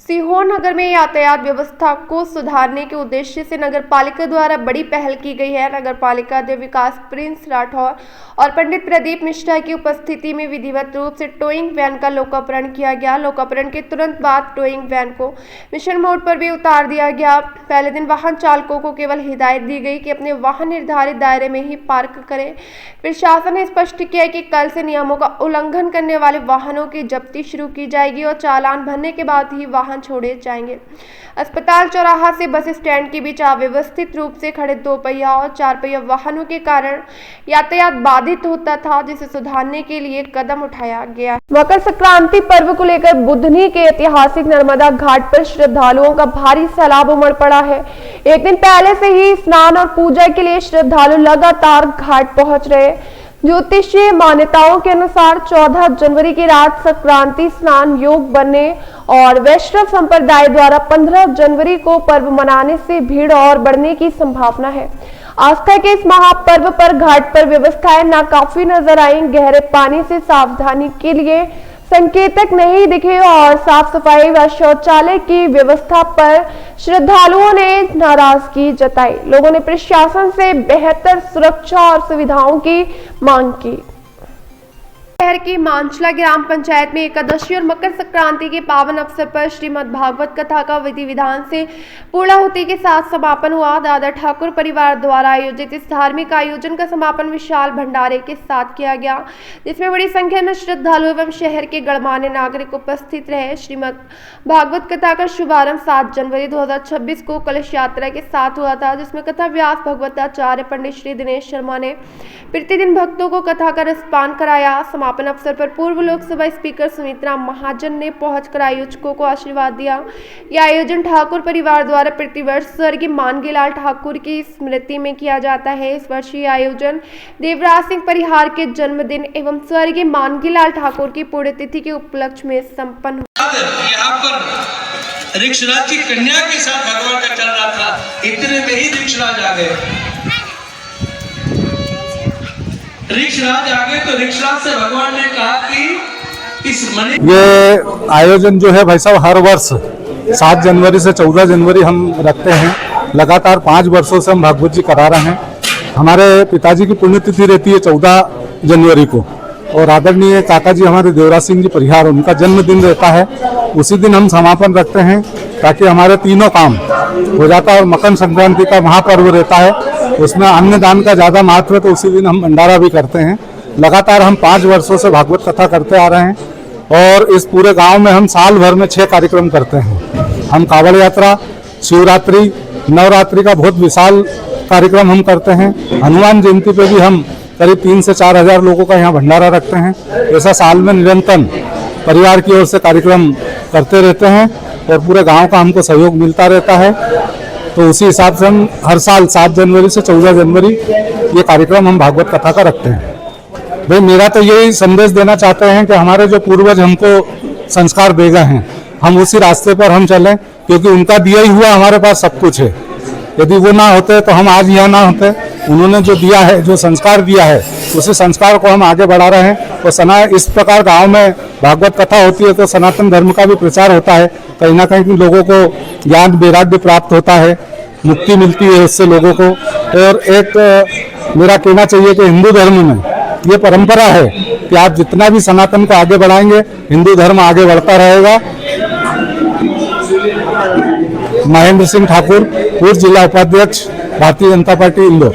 सीहोर नगर में यातायात व्यवस्था को सुधारने के उद्देश्य से नगर पालिका द्वारा बड़ी पहल की गई है। नगर पालिका अध्यक्ष विकास प्रिंस राठौर और पंडित प्रदीप मिश्रा की उपस्थिति में विधिवत रूप से टोइंग वैन का लोकार्पण किया गया। लोकार्पण के तुरंत बाद टोइंग वैन को मिशन मोड पर भी उतार दिया गया। पहले दिन वाहन चालकों को केवल हिदायत दी गई कि अपने वाहन निर्धारित दायरे में ही पार्क करें। प्रशासन ने स्पष्ट किया कि कल से नियमों का उल्लंघन करने वाले वाहनों की जब्ती शुरू की जाएगी और चालान भरने के बाद ही वाहन छोड़े जाएंगे। अस्पताल चौराहा से बस स्टैंड के बीच अव्यवस्थित रूप से खड़े 2 पहिया और 4 पहिया वाहनों के कारण यातायात बाधित होता था, जिसे सुधारने के लिए कदम उठाया गया। मकर संक्रांति पर्व को लेकर बुधनी के ऐतिहासिक नर्मदा घाट पर श्रद्धालुओं का भारी सैलाब उमड़ पड़ा है। एक दिन पहले से ही स्नान और पूजा के लिए श्रद्धालु लगातार घाट पहुंच रहे। ज्योतिषीय मान्यताओं के अनुसार 14 जनवरी की रात संक्रांति स्नान योग बनने और वैष्णव संप्रदाय द्वारा 15 जनवरी को पर्व मनाने से भीड़ और बढ़ने की संभावना है। आस्था के इस महापर्व पर घाट पर व्यवस्थाएं नाकाफी नजर आई। गहरे पानी से सावधानी के लिए संकेतक नहीं दिखे और साफ सफाई व शौचालय की व्यवस्था पर श्रद्धालुओं ने नाराजगी जताई। लोगों ने प्रशासन से बेहतर सुरक्षा और सुविधाओं की मांग की। शहर की मांचला ग्राम पंचायत में एकादशी और मकर संक्रांति के पावन अवसर पर श्रीमद् भागवत कथा का विधि विधान से पूर्णाहुति के साथ समापन हुआ। दादा ठाकुर परिवार द्वारा आयोजित इस धार्मिक आयोजन का समापन विशाल भंडारे के साथ किया गया, जिसमें बड़ी संख्या में श्रद्धालु एवं शहर के गणमान्य नागरिक उपस्थित रहे। श्रीमद् भागवत कथा का शुभारंभ 7 जनवरी 2026 को कलश यात्रा के साथ हुआ था, जिसमें कथा व्यास भगवताचार्य पंडित श्री दिनेश शर्मा ने प्रतिदिन भक्तों को कथा का रसपान कराया। समापन अवसर पर पूर्व लोकसभा स्पीकर सुमित्रा महाजन ने पहुंचकर आयोजकों को आशीर्वाद दिया। यह आयोजन ठाकुर परिवार द्वारा प्रतिवर्ष स्वर्गीय मानगीलाल ठाकुर की स्मृति में किया जाता है। इस वर्ष ये आयोजन देवराज सिंह परिहार के जन्मदिन एवं स्वर्गीय मानगीलाल ठाकुर की पुण्यतिथि के उपलक्ष्य में संपन्न हुआ। यहाँ पर ऋक्षराज की कन्या के साथ भगवान का चल रहा था, इतने में ही ऋक्षराज आ गए। ऋक्षराज आ गए तो ऋक्षराज से भगवान ने कहा कि इस ये आयोजन जो है भाई साहब हर वर्ष 7 जनवरी से 14 जनवरी हम रखते हैं। लगातार 5 वर्षों से हम भागवत जी करा रहे हैं। हमारे पिताजी की पुण्यतिथि रहती है 14 जनवरी को और आदरणीय काका जी हमारे देवराज सिंह जी परिहार, उनका जन्मदिन रहता है। उसी दिन हम समापन रखते हैं ताकि हमारे तीनों काम हो जाता है। और मकर संक्रांति का महापर्व रहता है, उसमें अन्नदान का ज़्यादा महत्व है, तो उसी दिन हम भंडारा भी करते हैं। लगातार हम 5 वर्षों से भागवत कथा करते आ रहे हैं और इस पूरे गांव में हम साल भर में 6 कार्यक्रम करते हैं। हम कावड़ यात्रा, शिवरात्रि, नवरात्रि का बहुत विशाल कार्यक्रम हम करते हैं। हनुमान जयंती पे भी हम करीब 3 से 4 हज़ार लोगों का यहाँ भंडारा रखते हैं। ऐसा साल में निरंतर परिवार की ओर से कार्यक्रम करते रहते हैं और पूरे गांव का हमको सहयोग मिलता रहता है। तो उसी हिसाब से हम हर साल 7 जनवरी से 14 जनवरी ये कार्यक्रम हम भागवत कथा का रखते हैं। भाई मेरा तो यही संदेश देना चाहते हैं कि हमारे जो पूर्वज हमको संस्कार दे गए हैं, हम उसी रास्ते पर हम चलें, क्योंकि उनका दिया ही हुआ हमारे पास सब कुछ है। यदि वो ना होते तो हम आज यहाँ ना होते। उन्होंने जो दिया है, जो संस्कार दिया है, उसी संस्कार को हम आगे बढ़ा रहे हैं। और इस प्रकार गांव में भागवत कथा होती है तो सनातन धर्म का भी प्रचार होता है। कहीं ना कहीं लोगों को ज्ञान वैराग्य प्राप्त होता है, मुक्ति मिलती है उससे लोगों को। और एक मेरा कहना चाहिए कि हिंदू धर्म में ये परंपरा है कि आप जितना भी सनातन को आगे बढ़ाएंगे, हिंदू धर्म आगे बढ़ता रहेगा। महेंद्र सिंह ठाकुर, पूर्व जिला उपाध्यक्ष, भारतीय जनता पार्टी इंदौर।